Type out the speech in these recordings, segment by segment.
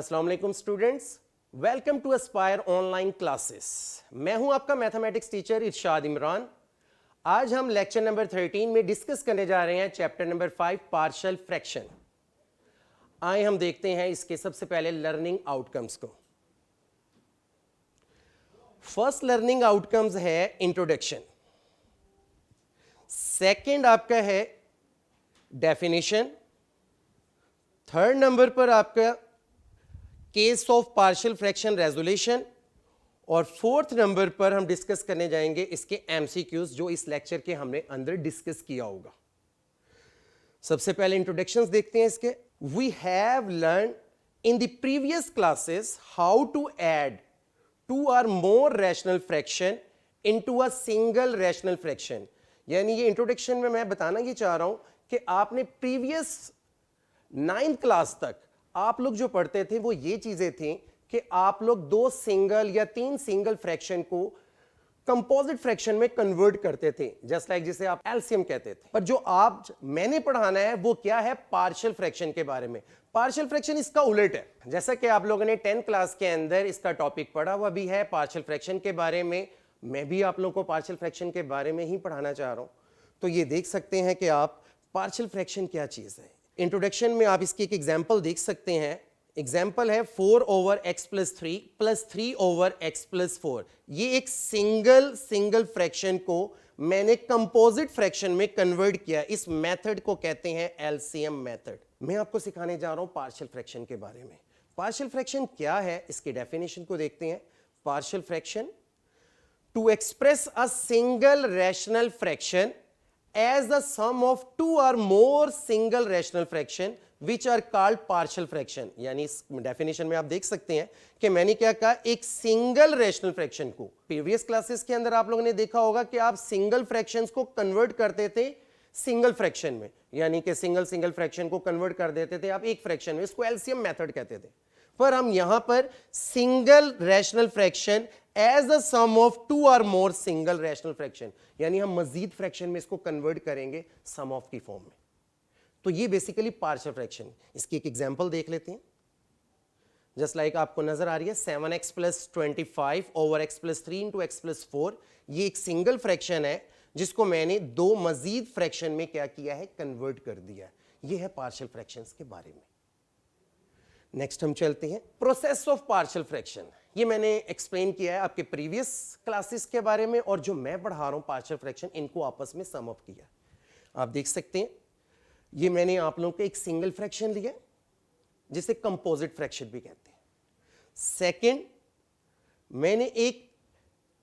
अस्सलाम वालेकुम students, welcome to Aspire online classes. मैं हूं आपका मैथमेटिक्स टीचर इरशाद इमरान। आज हम लेक्चर नंबर 13 में डिस्कस करने जा रहे हैं चैप्टर नंबर 5 पार्शियल फ्रैक्शन। आए हम देखते हैं इसके सबसे पहले लर्निंग आउटकम्स को। फर्स्ट लर्निंग आउटकम्स है इंट्रोडक्शन, सेकंड आपका है डेफिनेशन, थर्ड नंबर पर आपका case of partial fraction resolution, और फोर्थ नंबर पर हम डिस्कस करने जाएंगे इसके एमसीक्यूज जो इस लेक्चर के हमने अंदर डिस्कस किया होगा। सबसे पहले इंट्रोडक्शंस देखते हैं इसके। We have learn in the previous classes how to add two और more rational fraction into a single rational fraction. यानी ये इंट्रोडक्शन में मैं बताना ये चाह रहा हूं कि आपने प्रीवियस 9th क्लास तक आप लोग जो पढ़ते थे वो ये चीजें थी कि आप लोग 2 सिंगल या 3 सिंगल फ्रैक्शन को कंपोजिट फ्रैक्शन में कन्वर्ट करते थे, जस्ट लाइक जिसे आप एलसीएम कहते थे। पर जो आप मैंने पढ़ाना है वो क्या है, पार्शियल फ्रैक्शन के बारे में। पार्शियल फ्रैक्शन इसका उलट है। जैसा कि आप लोगों ने 10th क्लास के अंदर इसका टॉपिक पढ़ा हुआ भी है पार्शियल फ्रैक्शन के बारे में, मैं भी आप लोगों को पार्शियल फ्रैक्शन के बारे में ही पढ़ाना चाह रहा हूं। तो ये देख सकते हैं कि आप पार्शियल फ्रैक्शन क्या चीज है। इंट्रोडक्शन में आप इसकी एक एग्जांपल देख सकते हैं। एग्जाम्पल है 4 over x plus 3 plus 3 over x plus 4। ये एक सिंगल फ्रैक्शन को मैंने कंपोजिट फ्रैक्शन में कन्वर्ट किया। इस मेथड को कहते हैं एलसीएम मेथड। मैं आपको सिखाने जा रहा हूं पार्शियल फ्रैक्शन के बारे में। पार्शियल फ्रैक्शन क्या है, इसकी डेफिनेशन को देखते हैं। Partial fraction, to express a single rational fraction as the sum of 2 or more single rational fraction which are called partial fraction। यानी इस डेफिनेशन में आप देख सकते हैं कि मैंने क्या कहा, एक सिंगल रैशनल फ्रैक्शन को। प्रीवियस क्लासेस के अंदर आप लोगों ने देखा होगा कि आप सिंगल फ्रैक्शंस को कन्वर्ट करते थे सिंगल फ्रैक्शन में, यानी कि सिंगल फ्रैक्शन को कन्वर्ट कर देते थे आप एक फ्रैक्शन में, इसको एलसीएम मेथड कहते थे। पर हम यहां पर single rational fraction as a sum of 2 और मोर सिंगल रैशनल फ्रैक्शन, यानी हम मजीद फ्रैक्शन में इसको कन्वर्ट करेंगे सम ऑफ की फॉर्म में। तो ये बेसिकली पार्शियल फ्रैक्शन। इसकी एक एग्जांपल देख लेते हैं। जस्ट लाइक आपको नजर आ रही है 7x plus 25 over x plus 3 into x plus 4। ये एक सिंगल फ्रैक्शन है जिसको मैंने 2 मजीद फ्रैक्शन में क्या किया है, कन्वर्ट कर दिया। ये है पार्शियल फ्रैक्शंस के बारे में। नेक्स्ट हम चलते हैं प्रोसेस ऑफ पार्शियल फ्रैक्शन। ये मैंने एक्सप्लेन किया है आपके प्रीवियस क्लासेस के बारे में, और जो मैं पढ़ा रहा हूं पार्शियल फ्रैक्शन, इनको आपस में सम अप किया। आप देख सकते हैं ये मैंने आप लोगों को एक सिंगल फ्रैक्शन लिया जिसे कंपोजिट फ्रैक्शन भी कहते हैं। सेकंड, मैंने एक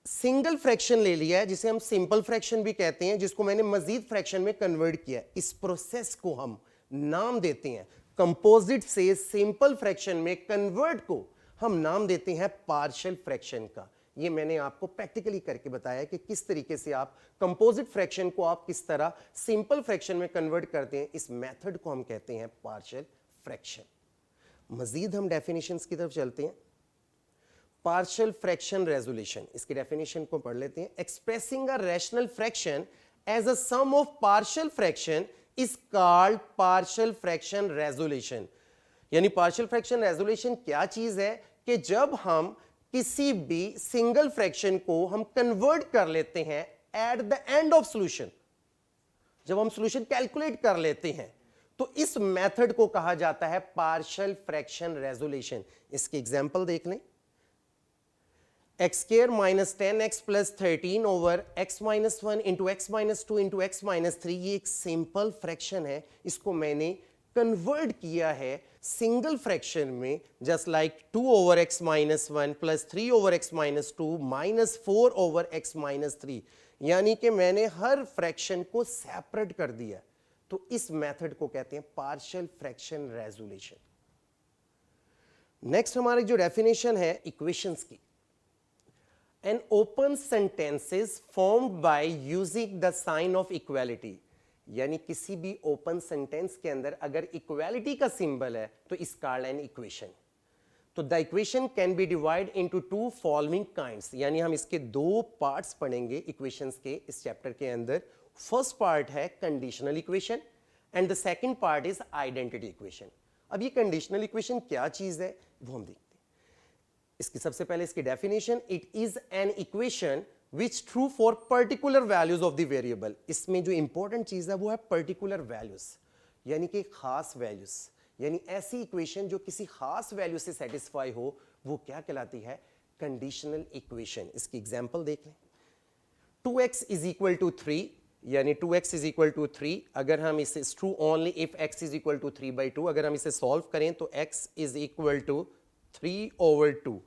सिंगल फ्रैक्शन ले लिया है जिसे हम सिंपल फ्रैक्शन भी कहते हैं, जिसको मैंने मजीद फ्रैक्शन में कन्वर्ट किया। इस प्रोसेस को हम नाम देते हैं, कंपोजिट से सिंपल फ्रैक्शन में कन्वर्ट को हम नाम देते हैं पार्शियल फ्रैक्शन का। ये मैंने आपको प्रैक्टिकली करके बताया कि किस तरीके से आप कंपोजिट फ्रैक्शन को आप किस तरह सिंपल फ्रैक्शन में कन्वर्ट करते हैं। इस मेथड को हम कहते हैं पार्शियल फ्रैक्शन। मजीद हम डेफिनेशंस की तरफ चलते हैं। पार्शियल फ्रैक्शन रेजोल्यूशन, इसकी डेफिनेशन को पढ़ लेते हैं। Expressing a rational fraction as a sum of partial fraction is called partial fraction resolution. यानी पार्शियल फ्रैक्शन रेजोल्यूशन क्या चीज है कि जब हम किसी भी सिंगल फ्रैक्शन को हम कन्वर्ट कर लेते हैं at the end of solution, जब हम सॉल्यूशन कैलकुलेट कर लेते हैं, तो इस मेथड को कहा जाता है पार्शियल फ्रैक्शन रेजोल्यूशन। इसकी एग्जांपल देख लें। X square minus 10x plus 13 over x minus 1 into x minus 2 into x minus 3। ये एक सिंपल फ्रैक्शन है, इसको मैंने कन्वर्ट किया है सिंगल फ्रैक्शन में, just like 2 over x minus 1 plus 3 over x minus 2 minus 4 over x minus 3। यानी कि मैंने हर फ्रैक्शन को सेपरेट कर दिया। तो इस मेथड को कहते हैं पार्शियल फ्रैक्शन रेजोल्यूशन। नेक्स्ट हमारी जो डेफिनेशन है इक्वेशंस की। An open sentences formed by using the sign of equality, यानी किसी भी ओपन सेंटेंस के अंदर अगर इक्वालिटी का सिंबल है तो इस कॉल्ड एन इक्वेशन। तो the equation can be divide into 2 following kinds, यानी हम इसके 2 पार्ट्स पढ़ेंगे इक्वेशंस के इस चैप्टर के अंदर। फर्स्ट पार्ट है conditional equation and the second part is identity equation. अब ये कंडीशनल इक्वेशन क्या चीज है, वो हम देखते हैं। इसकी सबसे पहले इसकी definition, it is an equation which true for particular values of the variable. इसमें जो इंपॉर्टेंट चीज है वो है पर्टिकुलर वैल्यूज, यानी कि खास वैल्यूज, यानी ऐसी इक्वेशन जो किसी खास वैल्यू से सेटिस्फाई हो, वो क्या कहलाती है? Conditional equation. इसकी एग्जांपल देख लें। 2x इज इक्वल टू 3, यानी 2x इज इक्वल टू 3, अगर हम इसे true only if x is equal to 3/2, अगर हम इसे सॉल्व करें तो x इज इक्वल टू 3/2।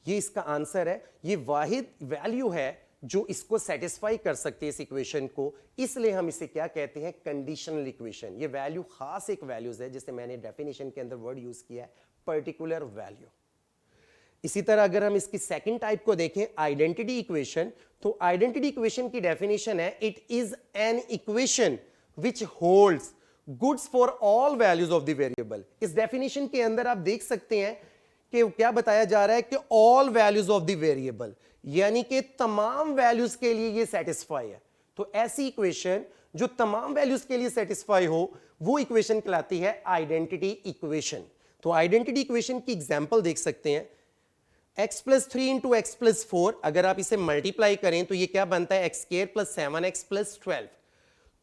ये इसका आंसर है। ये वाहिद वैल्यू है जो इसको सेटिस्फाई कर सकती है इस इक्वेशन को, इसलिए हम इसे क्या कहते हैं? Conditional equation. ये वैल्यू खास एक वैल्यूज है, जिसे मैंने डेफिनेशन के अंदर वर्ड यूज किया है, पर्टिकुलर वैल्यू। इसी तरह अगर हम इसकी सेकंड टाइप को देखें, आइडेंटिटी इक्वेशन, तो आइडेंटिटी इक्वेशन की डेफिनेशन है, it is an equation which holds goods for all values of the variable. इस डेफिनेशन के अंदर आप देख सकते हैं कि क्या बताया जा रहा है कि all values of the variable, यानी कि तमाम वैल्यूज के लिए ये सेटिस्फाई है। तो ऐसी इक्वेशन जो तमाम वैल्यूज के लिए सेटिस्फाई हो, वो इक्वेशन कहलाती है आइडेंटिटी इक्वेशन। तो आइडेंटिटी इक्वेशन की एग्जांपल देख सकते हैं, x plus 3 into x plus 4, अगर आप इसे मल्टीप्लाई करें तो ये क्या बनता है? X square plus 7x plus 12।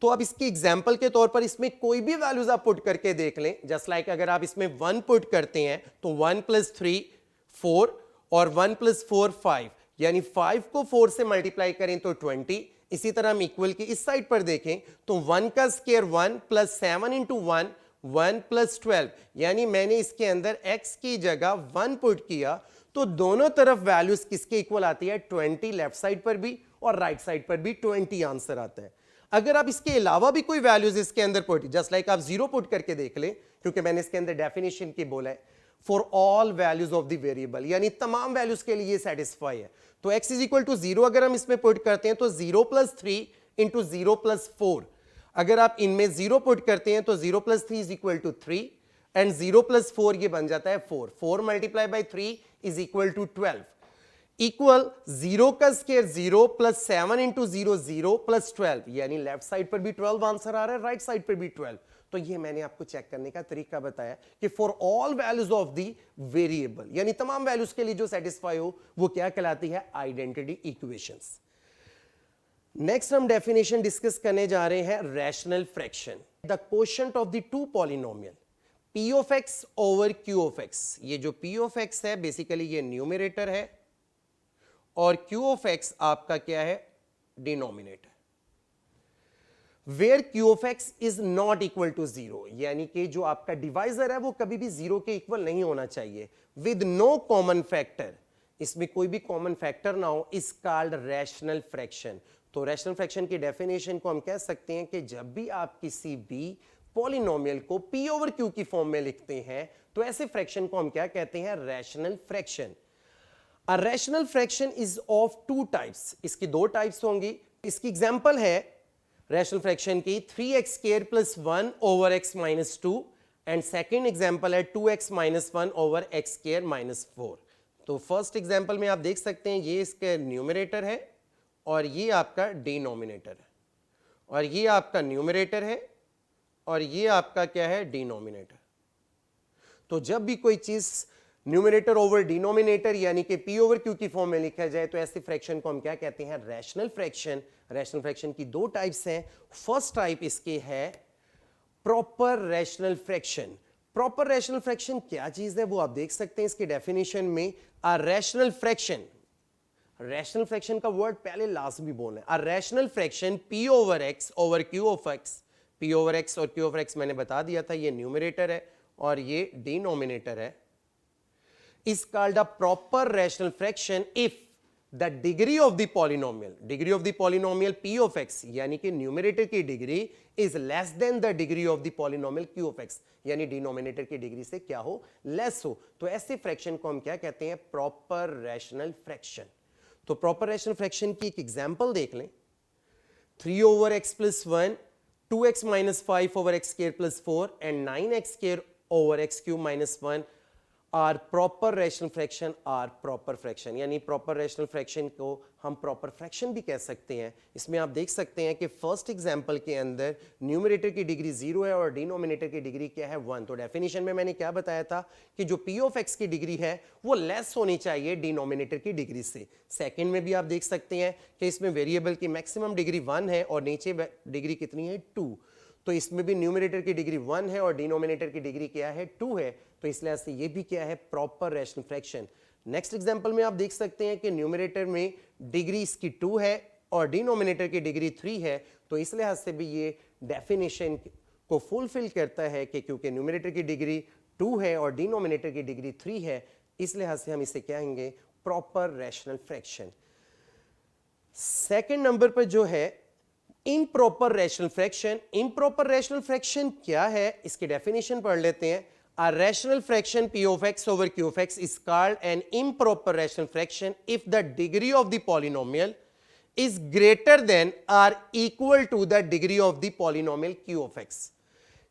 तो अब इसकी एग्जांपल के तौर पर इसमें कोई भी वैल्यूज आप पुट करके देख लें, जस्ट लाइक अगर आप इसमें 1 पुट करते हैं तो 1 प्लस 3 4 और 1 प्लस 4 5, यानी 5 को 4 से मल्टीप्लाई करें तो 20। इसी तरह हम इक्वल की इस साइड पर देखें तो 1 का स्क्वायर 1 प्लस 7 इंटू 1 1 प्लस 12, यानी मैंने इसके अंदर x की जगह 1 पुट किया तो दोनों तरफ वैल्यूज किसके इक्वल आती है? 20, लेफ्ट साइड पर भी और राइट साइड पर भी 20 आंसर आता है। अगर आप इसके अलावा भी कोई वैल्यूज इसके अंदर पुट, जस्ट लाइक आप 0 पुट करके देख लें, क्योंकि मैंने इसके अंदर डेफिनेशन की बोला है for all values of the variable, यानी तमाम वैल्यूज के लिए सेटिस्फाई है। तो x इज इक्वल टू 0 अगर हम इसमें पुट करते हैं तो 0 प्लस 3 इंटू 0 प्लस 4, अगर आप इनमें 0 पुट करते हैं तो 0 plus 3 is equal to 3 and 0 plus 4 ये बन जाता है 4। 4 multiply by 3 is equal to 12, equal 0 का स्क्वायर 0 प्लस 7 इंटू 0 0 प्लस 12, यानी लेफ्ट साइड पर भी 12 आंसर आ रहा है, राइट साइड पर भी 12। तो ये मैंने आपको चेक करने का तरीका बताया कि for all values of the variable, यानी तमाम वैल्यूज के लिए जो सेटिस्फाई हो, वो क्या कहलाती है? Identity equations. नेक्स्ट हम डेफिनेशन डिस्कस करने जा रहे हैं rational fraction, the quotient of the two polynomial p of x over q of x। ये जो p ऑफ x है बेसिकली ये न्यूमरेटर है और q ऑफ x आपका क्या है? Denominator. Where q of x is not equal to 0, यानी कि जो आपका डिवाइजर है वो कभी भी 0 के इक्वल नहीं होना चाहिए, विद नो कॉमन फैक्टर, इसमें कोई भी कॉमन फैक्टर ना हो, इज कॉल्ड रैशनल फ्रैक्शन। तो रैशनल फ्रैक्शन की डेफिनेशन को हम कह सकते हैं कि जब भी आप किसी भी पॉलिनोमियल को p ओवर q की फॉर्म में लिखते हैं तो ऐसे फ्रैक्शन को हम क्या कहते हैं? Rational fraction. A rational fraction is of two types, इसकी दो टाइप्स होंगी। इसकी एग्जांपल है रैशनल फ्रैक्शन की 3x square plus 1 over x minus 2 and second example है 2x minus 1 over x square minus 4। तो फर्स्ट एग्जांपल में आप देख सकते हैं ये इसके न्यूमरेटर है और ये आपका डिनोमिनेटर है, और ये आपका न्यूमरेटर है और ये आपका क्या है? डिनोमिनेटर। तो जब भी कोई चीज न्यूमरेटर ओवर डिनोमिनेटर यानी कि p ओवर q की फॉर्म में लिखा जाए तो ऐसे फ्रैक्शन को हम क्या कहते हैं? Rational fraction. रैशनल फ्रैक्शन की दो टाइप्स हैं। फर्स्ट टाइप इसके है proper rational fraction. Proper rational fraction क्या चीज है वो आप देख सकते हैं इसके डेफिनेशन में। अ रैशनल फ्रैक्शन, रैशनल फ्रैक्शन का वर्ड पहले लाजमी बोलना है। अ rational fraction p over x over q of x, p over x और q ओवर x मैंने बता दिया था, ये न्यूमरेटर है और ये डिनोमिनेटर है, is called a proper rational fraction if the degree of the polynomial p of x यानी कि न्यूमरेटर की degree is less than the degree of the polynomial q of x, यानी डिनोमिनेटर की degree से क्या हो? Less हो। तो ऐसे फ्रैक्शन को हम क्या कहते हैं? Proper rational fraction. तो प्रॉपर रैशनल फ्रैक्शन की एक एग्जांपल देख लें, 3 over x plus 1, 2x minus 5 over x square plus 4 and 9x square over x cube minus 1 are proper rational fraction are proper fraction, यानी प्रॉपर रैशनल फ्रैक्शन को हम proper fraction भी कह सकते हैं। इसमें आप देख सकते हैं कि फर्स्ट एग्जांपल के अंदर न्यूमरेटर की डिग्री 0 है और डिनोमिनेटर की डिग्री क्या है 1। तो डेफिनेशन में मैंने क्या बताया था कि जो पी ऑफ एक्स की डिग्री है वो लेस होनी चाहिए डिनोमिनेटर की डिग्री से। सेकेंड में भी आप देख सकते हैं कि इसमें वेरिएबल की मैक्सिमम डिग्री 1 है और नीचे डिग्री कितनी है 2। तो इसमें भी न्यूमरेटर की डिग्री 1 है और डिनोमिनेटर की डिग्री क्या है 2 है। तो इसलिए से ये भी क्या है proper rational fraction. Next example में आप देख सकते हैं कि न्यूमरेटर में डिग्री इसकी 2 है और डिनोमिनेटर की डिग्री 3 है। तो इस लिहाज से भी ये डेफिनेशन को फुलफिल करता है कि क्योंकि न्यूमरेटर की डिग्री 2 है और डिनोमिनेटर की डिग्री 3 है, इस लिहाज से हम इसे कहेंगे proper rational fraction. Second number पर जो है improper rational fraction. Improper rational fraction क्या है, इसकी डेफिनेशन पढ़ लेते हैं। A rational fraction p of x over q of x is called an improper rational fraction if the degree of the polynomial is greater than or equal to the degree of the polynomial q of x।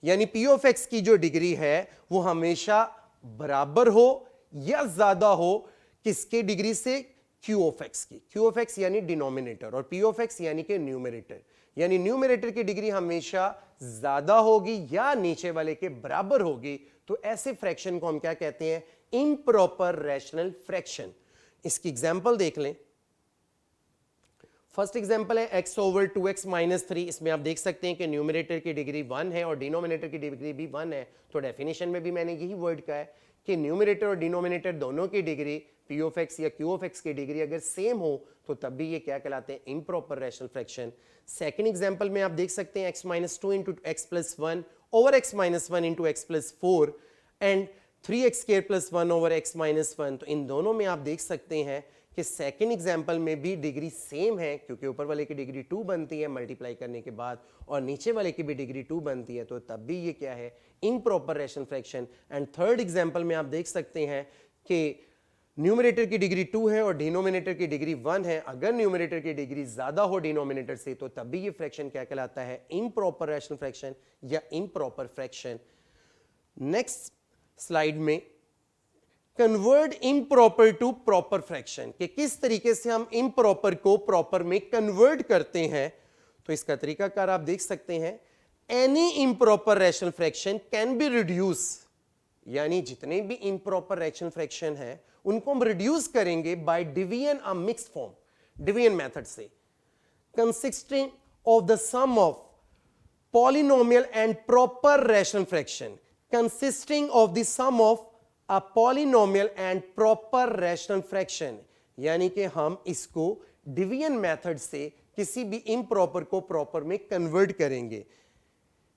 यानी p of x की जो degree है वो हमेशा बराबर हो या ज्यादा हो किसके डिग्री से, q of x की। q of x यानी डिनोमिनेटर और p of x यानी कि न्यूमरेटर, यानी न्यूमरेटर की डिग्री हमेशा ज्यादा होगी या नीचे वाले के बराबर होगी। तो ऐसे फ्रैक्शन को हम क्या कहते हैं, इम्प्रॉपर रैशनल फ्रैक्शन। इसकी एग्जांपल देख लें। फर्स्ट एग्जांपल है x ओवर 2x माइनस 3। इसमें आप देख सकते हैं कि न्यूमरेटर की डिग्री 1 है और डिनोमिनेटर की डिग्री भी 1 है। तो डेफिनेशन में भी मैंने यही वर्ड कहा है कि न्यूमरेटर और डिनोमिनेटर दोनों की डिग्री p ऑफ x या q ऑफ x की डिग्री अगर सेम हो तो तब भी ये क्या कहलाते हैं, improper rational fraction. Second example में आप देख सकते हैं x minus 2 into x plus 1 over x minus 1 into x plus 4 and 3x square plus 1 over x minus 1। तो इन दोनों में आप देख सकते हैं कि सेकंड एग्जांपल में भी डिग्री सेम है, क्योंकि ऊपर वाले की डिग्री 2 बनती है मल्टीप्लाई करने के बाद और नीचे वाले की भी डिग्री 2 बनती है। तो तब भी ये क्या है, improper rational fraction. And third example में आप देख सकते हैं कि न्यूमरेटर की डिग्री 2 है और डिनोमिनेटर की डिग्री 1 है। अगर न्यूमरेटर की डिग्री ज्यादा हो डिनोमिनेटर से तो तब भी ये फ्रैक्शन क्या कहलाता है, इम्प्रॉपर रैशनल फ्रैक्शन या इम्प्रॉपर फ्रैक्शन। नेक्स्ट स्लाइड में convert improper to proper fraction, कि किस तरीके से हम इम्प्रॉपर को प्रॉपर में कन्वर्ट करते हैं। तो इसका तरीकाकार आप देख सकते हैं। Any improper rational fraction can be reduce, यानी जितने भी इम्प्रॉपर रैशनल फ्रैक्शन है उनको हम रिड्यूस करेंगे by division a mixed form, division method से, consisting of the sum of polynomial and proper rational fraction, consisting of the sum of a polynomial and proper rational fraction। यानी कि हम इसको division method से किसी भी improper को proper में कन्वर्ट करेंगे।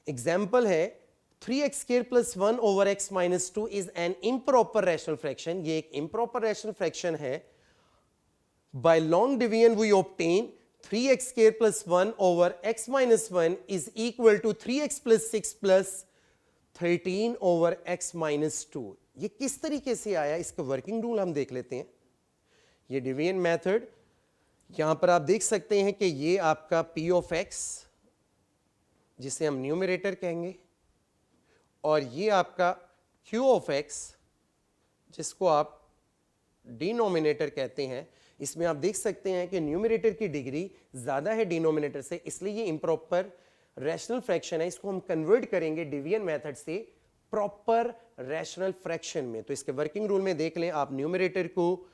एग्जाम्पल है 3x square plus 1 over x minus 2 is an improper rational fraction. ये एक इम्प्रॉपर रैशनल फ्रैक्शन है। By long division we obtain 3x square plus 1 over x minus 1 is equal to 3x plus 6 plus 13 over x minus 2। ये किस तरीके से आया, इसका working rule हम देख लेते हैं। ये डिवीजन मेथड, यहां पर आप देख सकते हैं कि ये आपका p ऑफ x जिसे हम न्यूमरेटर कहेंगे और ये आपका q ऑफ x जिसको आप डिनोमिनेटर कहते हैं। इसमें आप देख सकते हैं कि न्यूमरेटर की डिग्री ज्यादा है डिनोमिनेटर से, इसलिए ये इम्प्रॉपर रैशनल फ्रैक्शन है। इसको हम कन्वर्ट करेंगे डिवीजन मेथड से प्रॉपर रैशनल फ्रैक्शन में। तो इसके वर्किंग रूल में देख लें, आप न्यूमरेटर को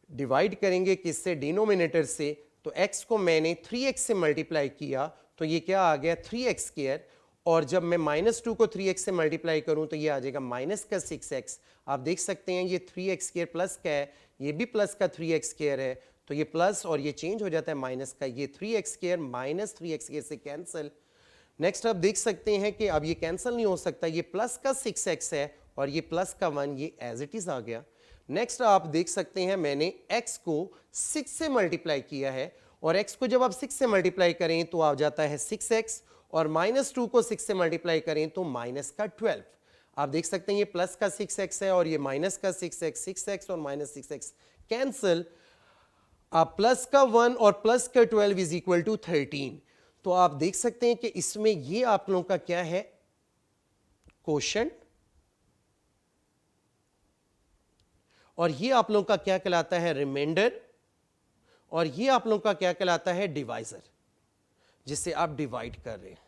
डिवाइड करेंगे किससे, डिनोमिनेटर से। तो x को मैंने 3x से मल्टीप्लाई किया तो ये क्या आ गया 3x स्क्वायर, और जब मैं -2 को 3x से मल्टीप्लाई करूं तो ये आ जाएगा माइनस का 6x। आप देख सकते हैं ये 3x स्क्वायर प्लस का है, ये भी प्लस का 3x स्क्वायर है, तो ये प्लस और ये चेंज हो जाता है माइनस का। ये 3x square minus 3x square से कैंसिल। नेक्स्ट आप देख सकते हैं कि अब ये कैंसिल नहीं हो सकता, ये प्लस का 6x है और ये प्लस का 1, ये एज इट इज आ गया। नेक्स्ट आप देख सकते हैं मैंने x को 6 से मल्टीप्लाई किया है और x को जब आप 6 से मल्टीप्लाई करें तो आ जाता है 6x, और -2 को 6 से मल्टीप्लाई करें तो माइनस का 12। आप देख सकते हैं ये प्लस का 6x है और ये माइनस का 6x, 6x और माइनस 6x कैंसिल। आप प्लस का 1 और प्लस का 12 इज इक्वल टू 13। तो आप देख सकते हैं कि इसमें ये आप लोगों का क्या है, क्वोशंट और ये आप लोगों का क्या कहलाता है, रिमाइंडर, और ये आप लोगों का क्या कहलाता है, डिवाइजर, जिससे आप डिवाइड कर रहे हैं।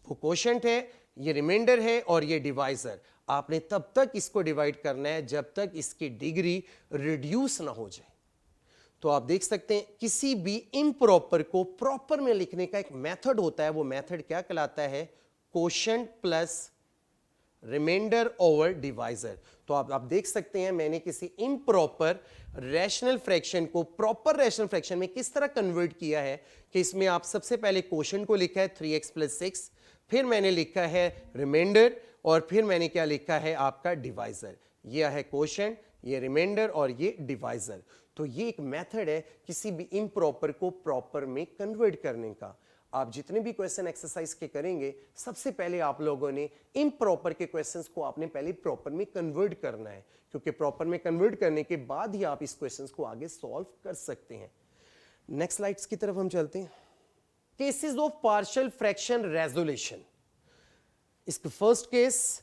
वो क्वोशंट है, ये रिमाइंडर है और ये डिवाइजर। आपने तब तक इसको डिवाइड करना है जब तक इसकी डिग्री रिड्यूस ना हो जाए। तो आप देख सकते हैं किसी भी इम्प्रॉपर को प्रॉपर में लिखने का एक मेथड होता है, वो मेथड क्या कहलाता है, quotient plus remainder over divisor. तो आप देख सकते हैं मैंने किसी इम्प्रॉपर रैशनल फ्रैक्शन को प्रॉपर रैशनल फ्रैक्शन में किस तरह कन्वर्ट किया है कि इसमें आप सबसे पहले क्वोशंट को लिखा है 3x + 6, फिर मैंने लिखा है रिमाइंडर, और फिर मैंने क्या लिखा है आपका डिवाइजर। यह है क्वोशंट, ये रिमाइंडर और ये डिवाइजर। तो ये एक मेथड है किसी भी इम्प्रॉपर को प्रॉपर में कन्वर्ट करने का। आप जितने भी क्वेश्चन एक्सरसाइज के करेंगे, सबसे पहले आप लोगों ने इम्प्रॉपर के क्वेश्चंस को आपने पहले प्रॉपर में कन्वर्ट करना है, क्योंकि प्रॉपर में कन्वर्ट करने के बाद ही आप इस क्वेश्चंस को आगे सॉल्व कर सकते हैं। नेक्स्ट स्लाइड्स की तरफ हम चलते हैं। Cases of partial fraction resolution. इसका first case,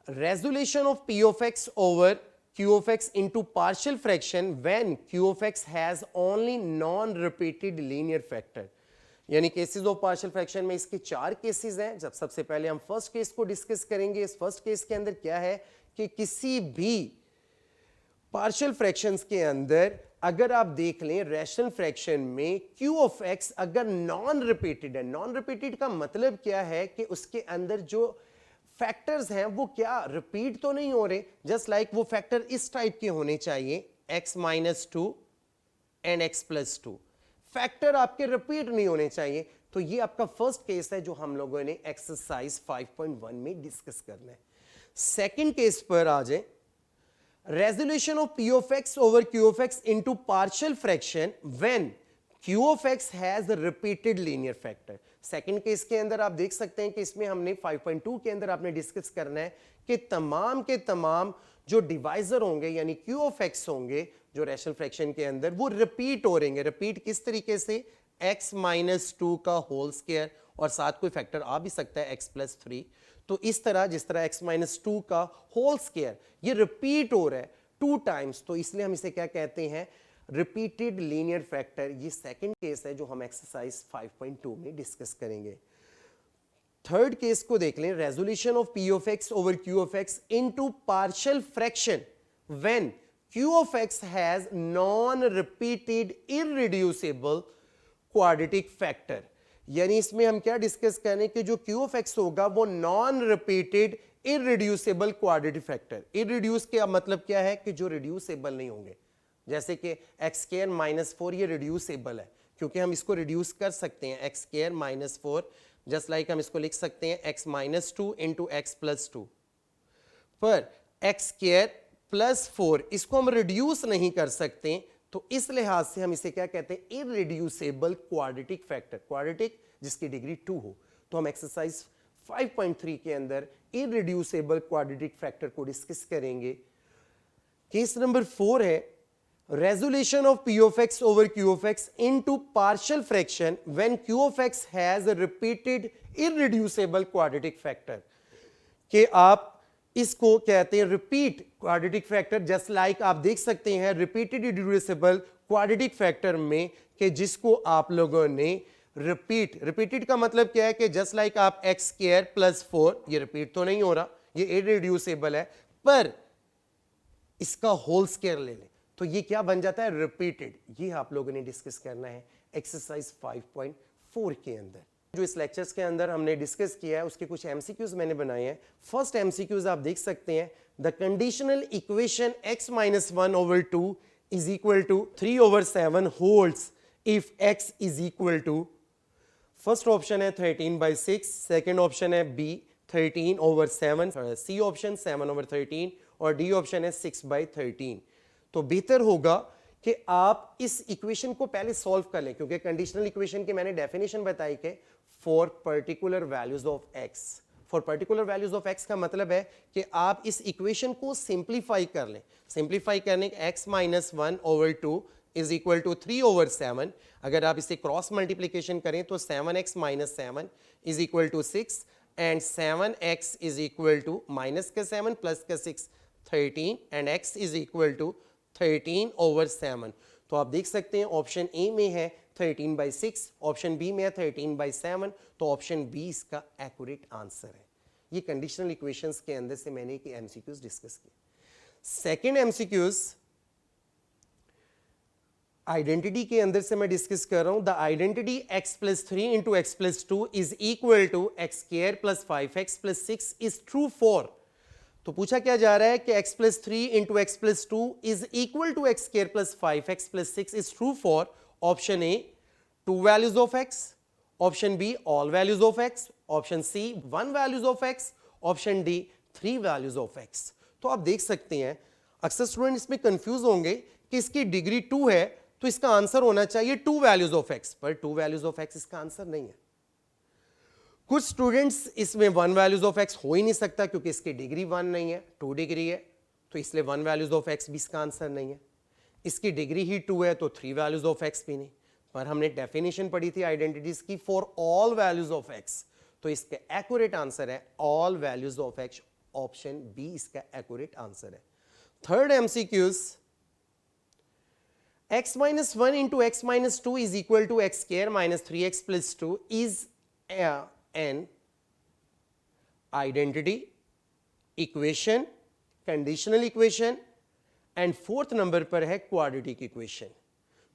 resolution of p of x over q of x into partial fraction when q of x has only non-repeated linear factor। यानी केसेस ऑफ पार्शियल फ्रैक्शन में इसके 4 cases हैं। जब सबसे पहले हम first case को डिस्कस करेंगे। इस फर्स्ट केस के अंदर क्या है कि किसी भी पार्शियल फ्रैक्शंस के अंदर अगर आप देख लें रैशनल फ्रैक्शन में q ऑफ x अगर नॉन रिपीटेड है, नॉन रिपीटेड का मतलब क्या है कि उसके अंदर जो फैक्टर्स हैं वो क्या रिपीट तो नहीं हो रहे, जस्ट लाइक वो फैक्टर इस टाइप के होने चाहिए, x - 2 एंड x + 2। फैक्टर आपके रिपीट नहीं होने चाहिए। तो ये आपका फर्स्ट केस है जो हम लोगों ने एक्सरसाइज 5.1 में डिस्कस करना है। सेकंड केस पर आ जाए, resolution of p of x over q of x into partial fraction when q of x has a repeated linear factor। Second case के अंदर आप देख सकते हैं कि इसमें हमने 5.2 के अंदर आपने डिस्कस करना है कि तमाम के तमाम जो डिवाइजर होंगे यानी q of x होंगे जो रैशनल फ्रैक्शन के अंदर वो रिपीट हो रहेंगे। रिपीट किस तरीके से, x - 2 का होल स्क्वायर, और साथ कोई फैक्टर आ भी सकता है x + 3। तो इस तरह जिस तरह x - 2 का होल स्क्वायर ये रिपीट हो रहा है 2 टाइम्स, तो इसलिए हम इसे क्या कहते हैं, रिपीटेड लीनियर फैक्टर। ये सेकंड केस है जो हम एक्सरसाइज 5.2 में डिस्कस करेंगे। थर्ड केस को देख लें, resolution of p of x over q of x into partial fraction when q of x has non-repeated irreducible quadratic factor। यानी इसमें हम क्या डिस्कस करें कि जो q of x होगा वो non repeated irreducible quadratic factor. इररिड्यूस का मतलब क्या है कि जो रिड्यूसेबल नहीं होंगे, जैसे कि x² - 4 ये रिड्यूसेबल है क्योंकि हम इसको रिड्यूस कर सकते हैं, x² - 4, जस्ट लाइक हम इसको लिख सकते हैं x - 2 into x + 2। पर x² + 4 इसको हम रिड्यूस नहीं कर सकते, तो इस लिहाज से हम इसे क्या कहते हैं, इररिड्यूसेबल क्वाड्रेटिक फैक्टर। क्वाड्रेटिक जिसकी डिग्री 2 हो। तो हम एक्सरसाइज 5.3 के अंदर इररिड्यूसेबल क्वाड्रेटिक फैक्टर को डिस्कस करेंगे। केस नंबर 4 है, resolution of p of x over q of x into partial fraction when q of x has a repeated irreducible quadratic factor। कि आप इसको कहते हैं repeat quadratic factor, just like आप देख सकते हैं रिपीटेड इररिड्यूसिबल क्वाड्रेटिक फैक्टर में कि जिसको आप लोगों ने रिपीटेड का मतलब क्या है कि जस्ट लाइक आप x² + 4 ये रिपीट तो नहीं हो रहा, ये इररिड्यूसिबल है, पर इसका होल स्क्वायर ले लें तो ये क्या बन जाता है, रिपीटेड। ये आप लोगों ने डिस्कस करना है एक्सरसाइज 5.4 के अंदर। जो इस लेक्चर्स के अंदर हमने डिस्कस किया है उसके कुछ एमसीक्यूज मैंने बनाए हैं। फर्स्ट एमसीक्यूज आप देख सकते हैं, the conditional equation x - 1 over 2 is equal to 3 over 7 holds if x is equal to, first option है 13/6, सेकेंड ऑप्शन है B 13 over 7, C option 7 over 13 और डी ऑप्शन है 6/13। तो बेहतर होगा कि आप इस इक्वेशन को पहले सॉल्व कर लें, क्योंकि कंडीशनल इक्वेशन की मैंने डेफिनेशन बताई कि for particular values of x, for particular values of x का मतलब है कि आप इस इक्वेशन को सिंप्लीफाई कर लें। सिंप्लीफाई करने के x - 1 over 2 is equal to 3 over 7। अगर आप इसे क्रॉस मल्टीप्लीकेशन करें तो 7x - 7 is equal to 6 and 7x is equal to -7 + 6 13 and x is equal to 13/7। तो आप देख सकते हैं ऑप्शन ए में है 13/6, ऑप्शन बी में है 13/7, तो ऑप्शन बी इसका एक्यूरेट आंसर है। ये कंडीशनल इक्वेशंस के अंदर से मैंने एक एमसीक्यूज डिस्कस किए। सेकंड एमसीक्यूज आइडेंटिटी के अंदर से मैं डिस्कस कर रहा हूं। The identity x + 3 × x + 2 is equal to x² + 5x + 6 is true for. तो पूछा क्या जा रहा है कि x + 3 × x + 2 is equal to x² + 5x + 6 is true for option A 2 values of x, option B all values of x, option C 1 values of x, option D 3 values of x। तो आप देख सकते हैं अक्सर student इसमें confuse होंगे कि इसकी डिग्री 2 है तो इसका आंसर होना चाहिए 2 वैल्यूज ऑफ x, पर 2 वैल्यूज ऑफ x इसका आंसर नहीं है। कुछ स्टूडेंट्स इसमें 1 वैल्यूज ऑफ x हो ही नहीं सकता क्योंकि इसकी डिग्री 1 नहीं है, 2 डिग्री है, तो इसलिए 1 वैल्यूज ऑफ x भी इसका आंसर नहीं है। इसकी डिग्री ही 2 है तो 3 वैल्यूज ऑफ x भी नहीं। पर हमने डेफिनेशन पढ़ी थी आइडेंटिटीज की for all values of x, तो इसका एक्यूरेट आंसर है all values of x, option B इसका एक्यूरेट आंसर है। Third MCQs x - 1 × x - 2 is equal to x² - 3x + 2 is an identity, equation, conditional equation and fourth number पर है quadratic equation.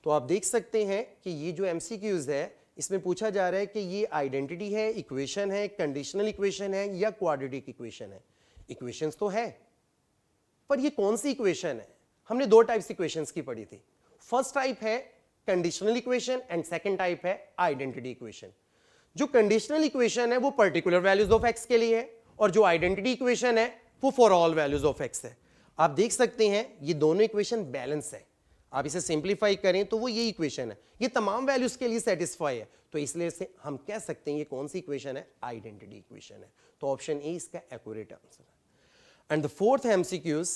तो आप देख सकते हैं कि ये जो एमसीक्यूज है इसमें पूछा जा रहा है कि ये आइडेंटिटी है, इक्वेशन है, कंडीशनल इक्वेशन है या क्वाड्रेटिक इक्वेशन है। इक्वेशंस तो है पर ये कौन सी इक्वेशन है? हमने दो टाइप्स इक्वेशंस की पढ़ी थी। फर्स्ट टाइप है conditional equation and second type है आइडेंटिटी इक्वेशन। जो कंडीशनल इक्वेशन है वो पर्टिकुलर वैल्यूज ऑफ x के लिए है और जो आइडेंटिटी इक्वेशन है वो for all values of x है। आप देख सकते हैं ये दोनों इक्वेशन बैलेंस है। आप इसे सिंप्लीफाई करें तो वो ये इक्वेशन है, ये तमाम वैल्यूज के लिए सेटिस्फाई है, तो इसलिए इसे हम कह सकते हैं ये कौन सी इक्वेशन है? आइडेंटिटी इक्वेशन है। तो ऑप्शन ए इसका एक्यूरेट आंसर है। And the fourth MCQs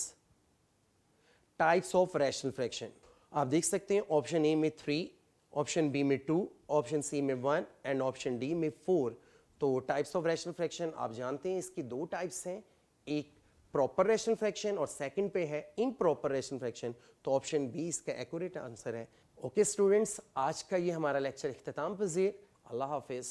types of rational fraction. आप देख सकते हैं ऑप्शन ए में 3, ऑप्शन बी में 2, ऑप्शन सी में 1 एंड ऑप्शन डी में 4। तो टाइप्स ऑफ रैशनल फ्रैक्शन आप जानते हैं इसकी दो टाइप्स हैं, एक प्रॉपर रैशनल फ्रैक्शन और सेकंड पे है इम्प्रॉपर रैशनल फ्रैक्शन। तो ऑप्शन बी इसका एक्यूरेट आंसर है। ओके स्टूडेंट्स, आज का ये हमारा लेक्चर इख्तिताम पज़ीर। अल्लाह हाफिज़।